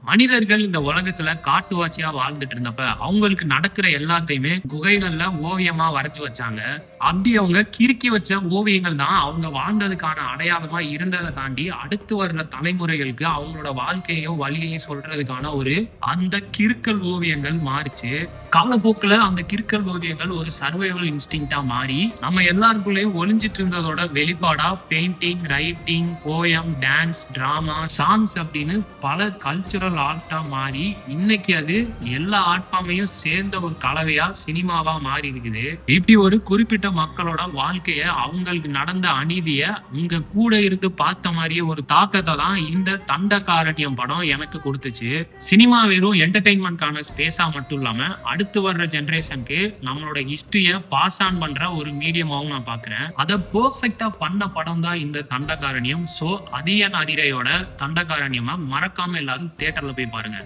மனிதர்கள் இந்த உலகத்துல காட்டுவாசியா வாழ்ந்துட்டு இருந்தப்ப அவங்களுக்கு நடக்கிற எல்லாத்தையுமே குகைகள்ல ஓவியமா வரைஞ்சு வச்சாங்க. அப்படி அவங்க கிறுக்கி வச்ச ஓவியங்கள் தான் அவங்க வாழ்ந்ததுக்கான அடையாளமா இருந்ததை தாண்டி அடுத்து வர்ற தலைமுறைகளுக்கு அவங்களோட வாழ்க்கையையும் வழியையும் சொல்றதுக்கான ஒரு அந்த கிறுக்கல் ஓவியங்கள் மாறிச்சு. காலப்போக்குல அந்த கிறுக்கல் ஓவியங்கள் ஒரு சர்வைவல் இன்ஸ்டிங்டா மாறி நம்ம எல்லாருக்குள்ளேயும் ஒளிஞ்சிட்டு இருந்ததோட வெளிப்பாடா painting, writing, poem, dance, drama, songs அப்படின்னு பல கல்ச்சுரல் ஆர்ட்டா மாறி இன்னைக்கு அது எல்லா ஆர்ட் ஃபார்மையும் சேர்ந்த ஒரு கலவையா சினிமாவா மாறி இருக்குது. இப்படி ஒரு குறிப்பிட்ட மக்களோட வாழ்க்கைய, அவங்களுக்கு நடந்த அநீதிய உங்க கூட இருந்து பார்த்த மாதிரியே ஒரு தாக்கத்தை தான் இந்த தண்டகாரண்யம் படம் எனக்கு கொடுத்துச்சு. சினிமா வெறும் என்டர்டெயின்மெண்ட்கான ஸ்பேஸா மட்டும் இல்லாம அடுத்து வர்ற ஜெனரேஷனுக்கு நம்மளோட ஹிஸ்டரிய பாஸ் ஆன் பண்ற ஒரு மீடியமாவும் நான் பாக்குறேன். அதை பெர்ஃபெக்ட்டா பண்ண படம் தான் இந்த தண்டகாரண்யம். சோ அதியன் அதிரையோட தண்டகாரண்யமா மறக்காம எல்லாரும் தியேட்டர்ல போய் பாருங்க.